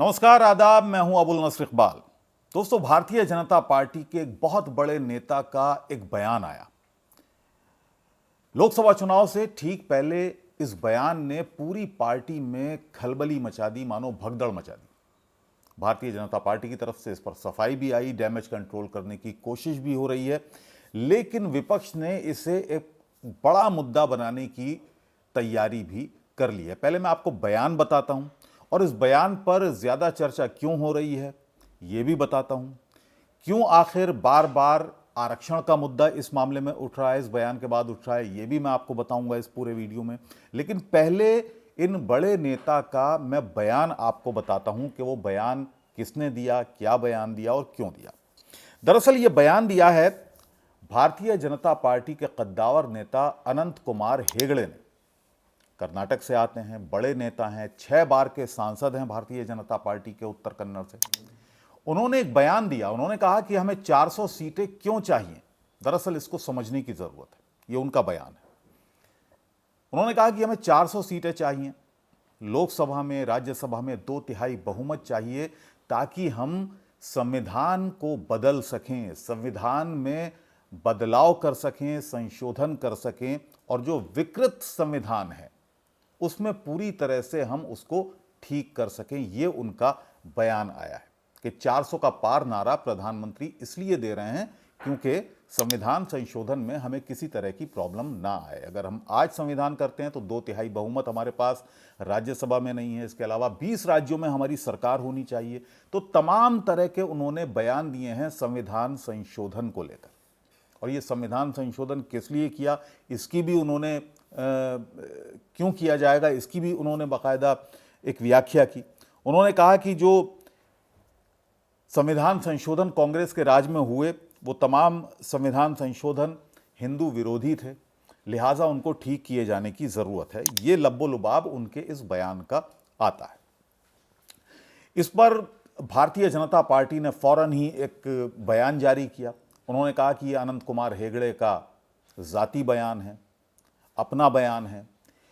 नमस्कार, आदाब। मैं हूं अबुल नस्र इकबाल। दोस्तों, भारतीय जनता पार्टी के एक बहुत बड़े नेता का एक बयान आया लोकसभा चुनाव से ठीक पहले। इस बयान ने पूरी पार्टी में खलबली मचा दी, मानो भगदड़ मचा दी। भारतीय जनता पार्टी की तरफ से इस पर सफाई भी आई, डैमेज कंट्रोल करने की कोशिश भी हो रही है, लेकिन विपक्ष ने इसे एक बड़ा मुद्दा बनाने की तैयारी भी कर ली है। पहले मैं आपको बयान बताता हूं और इस बयान पर ज्यादा चर्चा क्यों हो रही है यह भी बताता हूं। क्यों आखिर बार बार आरक्षण का मुद्दा इस मामले में उठ रहा है, इस बयान के बाद उठ रहा है, यह भी मैं आपको बताऊंगा इस पूरे वीडियो में। लेकिन पहले इन बड़े नेता का मैं बयान आपको बताता हूं कि वो बयान किसने दिया, क्या बयान दिया और क्यों दिया। दरअसल यह बयान दिया है भारतीय जनता पार्टी के कद्दावर नेता अनंत कुमार हेगड़े ने। कर्नाटक से आते हैं, बड़े नेता हैं, 6 बार के सांसद हैं भारतीय जनता पार्टी के उत्तर कन्नड़ से। उन्होंने एक बयान दिया। उन्होंने कहा कि हमें 400 सीटें क्यों चाहिए। दरअसल इसको समझने की जरूरत है, यह उनका बयान है। उन्होंने कहा कि हमें 400 सीटें चाहिए लोकसभा में, राज्यसभा में 2/3 बहुमत चाहिए, ताकि हम संविधान को बदल सकें, संविधान में बदलाव कर सकें, संशोधन कर सकें और जो विकृत संविधान है उसमें पूरी तरह से हम उसको ठीक कर सकें। यह उनका बयान आया है कि 400 का पार नारा प्रधानमंत्री इसलिए दे रहे हैं क्योंकि संविधान संशोधन में हमें किसी तरह की प्रॉब्लम ना आए। अगर हम आज संविधान करते हैं तो 2/3 बहुमत हमारे पास राज्यसभा में नहीं है, इसके अलावा 20 राज्यों में हमारी सरकार होनी चाहिए। तो तमाम तरह के उन्होंने बयान दिए हैं संविधान संशोधन को लेकर। और ये संविधान संशोधन किस लिए किया, इसकी भी उन्होंने क्यों किया जाएगा, इसकी भी उन्होंने बाकायदा एक व्याख्या की। उन्होंने कहा कि जो संविधान संशोधन कांग्रेस के राज में हुए वो तमाम संविधान संशोधन हिंदू विरोधी थे, लिहाजा उनको ठीक किए जाने की जरूरत है। ये लब्बो लुबाब उनके इस बयान का आता है। इस पर भारतीय जनता पार्टी ने फौरन ही एक बयान जारी किया। उन्होंने कहा कि यह अनंत कुमार हेगड़े का जाती बयान है, अपना बयान है।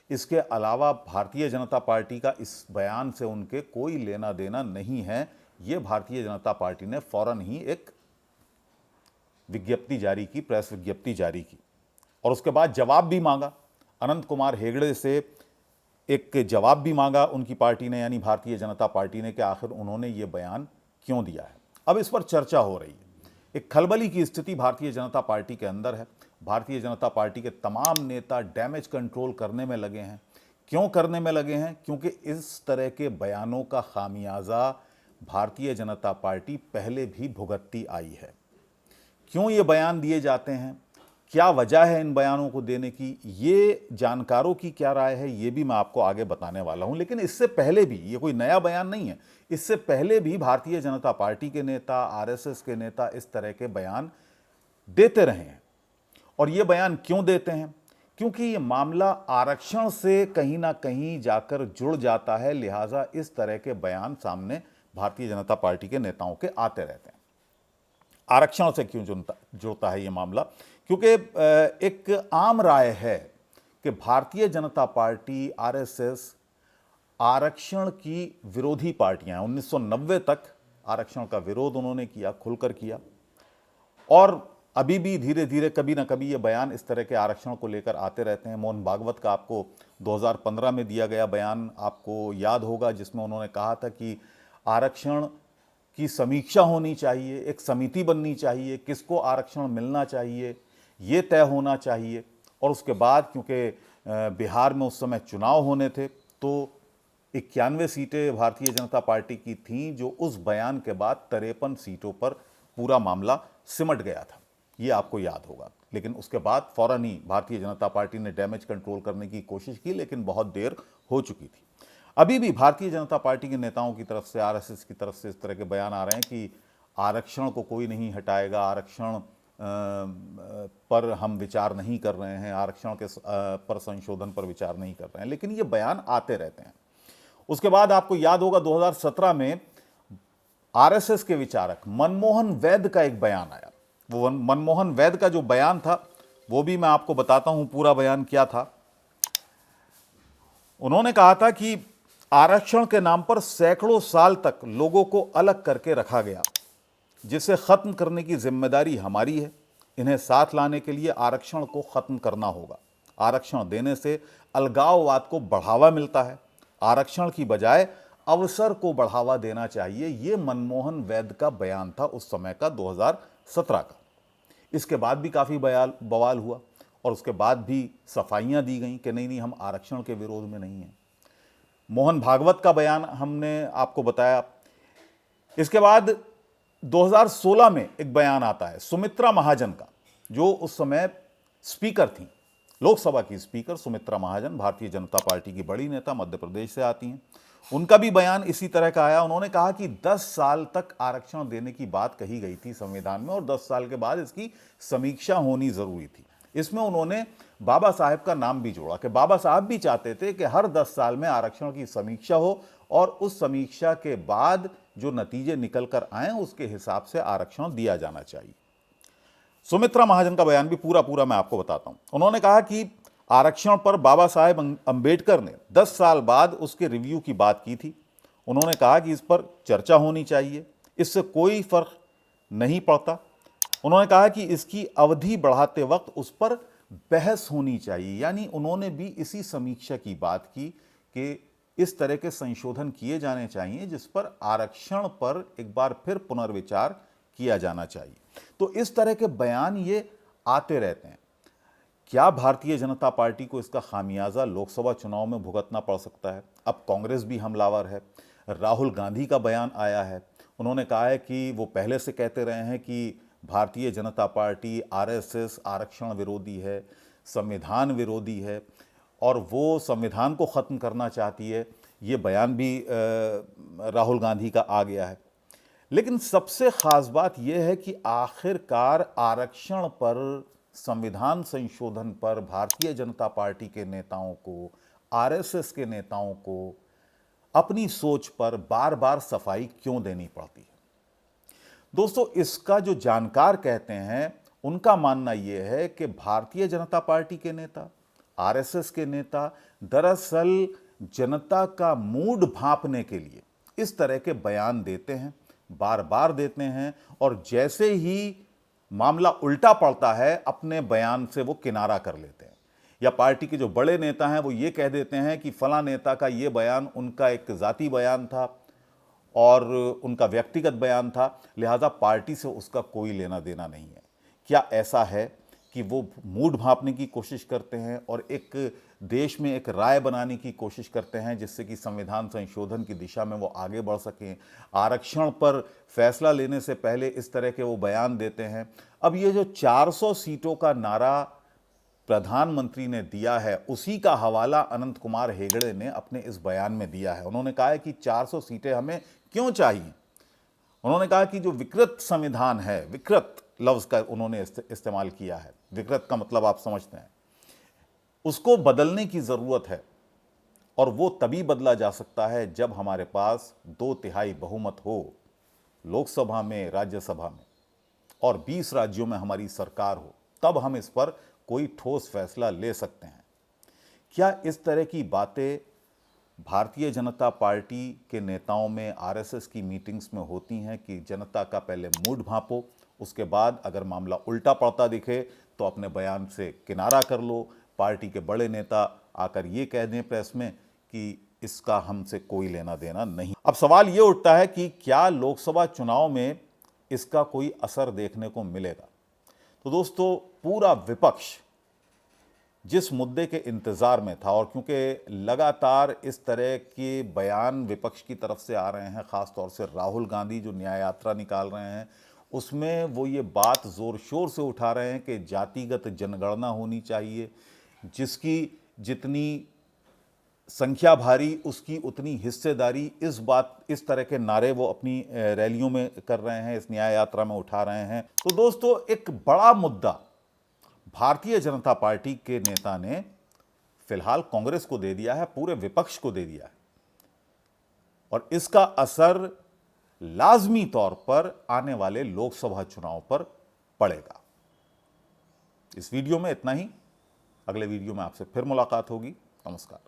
इसके अलावा भारतीय जनता पार्टी का इस बयान से उनके कोई लेना देना नहीं है। यह भारतीय जनता पार्टी ने फौरन ही एक विज्ञप्ति जारी की, प्रेस विज्ञप्ति जारी की और उसके बाद जवाब भी मांगा। अनंत कुमार हेगड़े से एक जवाब भी मांगा उनकी पार्टी ने, यानी भारतीय जनता पार्टी ने, कि आखिर उन्होंने ये बयान क्यों दिया है। अब इस पर चर्चा हो रही है। एक खलबली की स्थिति भारतीय जनता पार्टी के अंदर है। भारतीय जनता पार्टी के तमाम नेता डैमेज कंट्रोल करने में लगे हैं। क्यों करने में लगे हैं? क्योंकि इस तरह के बयानों का खामियाजा भारतीय जनता पार्टी पहले भी भुगतती आई है। क्यों ये बयान दिए जाते हैं, क्या वजह है इन बयानों को देने की, ये जानकारों की क्या राय है, ये भी मैं आपको आगे बताने वाला हूं। लेकिन इससे पहले भी, ये कोई नया बयान नहीं है, इससे पहले भी भारतीय जनता पार्टी के नेता, आरएसएस के नेता इस तरह के बयान देते रहे हैं। और ये बयान क्यों देते हैं? क्योंकि ये मामला आरक्षण से कहीं ना कहीं जाकर जुड़ जाता है, लिहाजा इस तरह के बयान सामने भारतीय जनता पार्टी के नेताओं के आते रहते हैं। आरक्षण से क्यों जुड़ता है ये मामला? क्योंकि एक आम राय है कि भारतीय जनता पार्टी, आरएसएस आरक्षण की विरोधी पार्टियां हैं। 1990 तक आरक्षण का विरोध उन्होंने किया, खुलकर किया, और अभी भी धीरे धीरे कभी ना कभी ये बयान इस तरह के आरक्षण को लेकर आते रहते हैं। मोहन भागवत का आपको 2015 में दिया गया बयान आपको याद होगा, जिसमें उन्होंने कहा था कि आरक्षण की समीक्षा होनी चाहिए, एक समिति बननी चाहिए, किसको आरक्षण मिलना चाहिए ये तय होना चाहिए। और उसके बाद क्योंकि बिहार में उस समय चुनाव होने थे तो 91 सीटें भारतीय जनता पार्टी की थीं, जो उस बयान के बाद 53 सीटों पर पूरा मामला सिमट गया था, ये आपको याद होगा। लेकिन उसके बाद फौरन ही भारतीय जनता पार्टी ने डैमेज कंट्रोल करने की कोशिश की, लेकिन बहुत देर हो चुकी थी। अभी भी भारतीय जनता पार्टी के नेताओं की तरफ से, आरएसएस की तरफ से इस तरह के बयान आ रहे हैं कि आरक्षण को कोई नहीं हटाएगा, आरक्षण पर हम विचार नहीं कर रहे हैं, आरक्षण के पर संशोधन पर विचार नहीं कर रहे हैं। लेकिन ये बयान आते रहते हैं। उसके बाद आपको याद होगा 2017 में आरएसएस के विचारक मनमोहन वैद्य का एक बयान आया। वो मनमोहन वैद्य का जो बयान था वो भी मैं आपको बताता हूं पूरा बयान क्या था। उन्होंने कहा था कि आरक्षण के नाम पर सैकड़ों साल तक लोगों को अलग करके रखा गया, जिसे खत्म करने की जिम्मेदारी हमारी है। इन्हें साथ लाने के लिए आरक्षण को खत्म करना होगा। आरक्षण देने से अलगाववाद को बढ़ावा मिलता है। आरक्षण की बजाय अवसर को बढ़ावा देना चाहिए। यह मनमोहन वैद्य का बयान था उस समय का, 2017 का। इसके बाद भी काफ़ी बवाल हुआ और उसके बाद भी सफाइयाँ दी गई कि नहीं हम आरक्षण के विरोध में नहीं हैं। मोहन भागवत का बयान हमने आपको बताया। इसके बाद 2016 में एक बयान आता है सुमित्रा महाजन का, जो उस समय स्पीकर थी, लोकसभा की स्पीकर सुमित्रा महाजन, भारतीय जनता पार्टी की बड़ी नेता, मध्य प्रदेश से आती हैं। उनका भी बयान इसी तरह का आया। उन्होंने कहा कि 10 साल तक आरक्षण देने की बात कही गई थी संविधान में और 10 साल के बाद इसकी समीक्षा होनी जरूरी थी। इसमें उन्होंने बाबा साहेब का नाम भी जोड़ा कि बाबा साहब भी चाहते थे कि हर 10 साल में आरक्षण की समीक्षा हो और उस समीक्षा के बाद जो नतीजे निकल कर आए उसके हिसाब से आरक्षण दिया जाना चाहिए। सुमित्रा महाजन का बयान भी पूरा मैं आपको बताता हूं। उन्होंने कहा कि आरक्षण पर बाबा साहेब अंबेडकर ने 10 साल बाद उसके रिव्यू की बात की थी। उन्होंने कहा कि इस पर चर्चा होनी चाहिए, इससे कोई फर्क नहीं पड़ता। उन्होंने कहा कि इसकी अवधि बढ़ाते वक्त उस पर बहस होनी चाहिए। यानी उन्होंने भी इसी समीक्षा की बात की कि इस तरह के संशोधन किए जाने चाहिए जिस पर आरक्षण पर एक बार फिर पुनर्विचार किया जाना चाहिए। तो इस तरह के बयान ये आते रहते हैं। क्या भारतीय जनता पार्टी को इसका खामियाजा लोकसभा चुनाव में भुगतना पड़ सकता है? अब कांग्रेस भी हमलावर है। राहुल गांधी का बयान आया है। उन्होंने कहा है कि वो पहले से कहते रहे हैं कि भारतीय जनता पार्टी आरएसएस आरक्षण विरोधी है, संविधान विरोधी है और वो संविधान को ख़त्म करना चाहती है। ये बयान भी राहुल गांधी का आ गया है। लेकिन सबसे ख़ास बात यह है कि आखिरकार आरक्षण पर, संविधान संशोधन पर भारतीय जनता पार्टी के नेताओं को, आरएसएस के नेताओं को अपनी सोच पर बार बार सफाई क्यों देनी पड़ती है? दोस्तों, इसका जो जानकार कहते हैं उनका मानना यह है कि भारतीय जनता पार्टी के नेता, आरएसएस के नेता दरअसल जनता का मूड भांपने के लिए इस तरह के बयान देते हैं, बार बार देते हैं और जैसे ही मामला उल्टा पड़ता है अपने बयान से वो किनारा कर लेते हैं। या पार्टी के जो बड़े नेता हैं वो ये कह देते हैं कि फला नेता का ये बयान उनका एक जाती बयान था और उनका व्यक्तिगत बयान था, लिहाजा पार्टी से उसका कोई लेना देना नहीं है। क्या ऐसा है कि वो मूड भांपने की कोशिश करते हैं और एक देश में एक राय बनाने की कोशिश करते हैं जिससे कि संविधान संशोधन की दिशा में वो आगे बढ़ सकें? आरक्षण पर फैसला लेने से पहले इस तरह के वो बयान देते हैं। अब ये जो 400 सीटों का नारा प्रधानमंत्री ने दिया है, उसी का हवाला अनंत कुमार हेगड़े ने अपने इस बयान में दिया है। उन्होंने कहा है कि 400 सीटें हमें क्यों चाहिए। उन्होंने कहा कि जो विकृत संविधान है, विकृत लफ्ज का उन्होंने इस्तेमाल किया है, विकृत का मतलब आप समझते हैं, उसको बदलने की जरूरत है और वो तभी बदला जा सकता है जब हमारे पास 2/3 बहुमत हो लोकसभा में, राज्यसभा में और 20 राज्यों में हमारी सरकार हो, तब हम इस पर कोई ठोस फैसला ले सकते हैं। क्या इस तरह की बातें भारतीय जनता पार्टी के नेताओं में, आरएसएस की मीटिंग्स में होती हैं कि जनता का पहले मूड भांपो, उसके बाद अगर मामला उल्टा पड़ता दिखे तो अपने बयान से किनारा कर लो? पार्टी के बड़े नेता आकर ये कह दें प्रेस में कि इसका हमसे कोई लेना देना नहीं। अब सवाल ये उठता है कि क्या लोकसभा चुनाव में इसका कोई असर देखने को मिलेगा? तो दोस्तों, पूरा विपक्ष जिस मुद्दे के इंतजार में था और क्योंकि लगातार इस तरह के बयान विपक्ष की तरफ से आ रहे हैं, खास तौर से राहुल गांधी जो न्याय यात्रा निकाल रहे हैं, उसमें वो ये बात जोर शोर से उठा रहे हैं कि जातिगत जनगणना होनी चाहिए, जिसकी जितनी संख्या भारी उसकी उतनी हिस्सेदारी। इस तरह के नारे वो अपनी रैलियों में कर रहे हैं, इस न्याय यात्रा में उठा रहे हैं। तो दोस्तों, एक बड़ा मुद्दा भारतीय जनता पार्टी के नेता ने फिलहाल कांग्रेस को दे दिया है, पूरे विपक्ष को दे दिया है और इसका असर लाजमी तौर पर आने वाले लोकसभा चुनाव पर पड़ेगा। इस वीडियो में इतना ही। अगले वीडियो में आपसे फिर मुलाकात होगी। नमस्कार।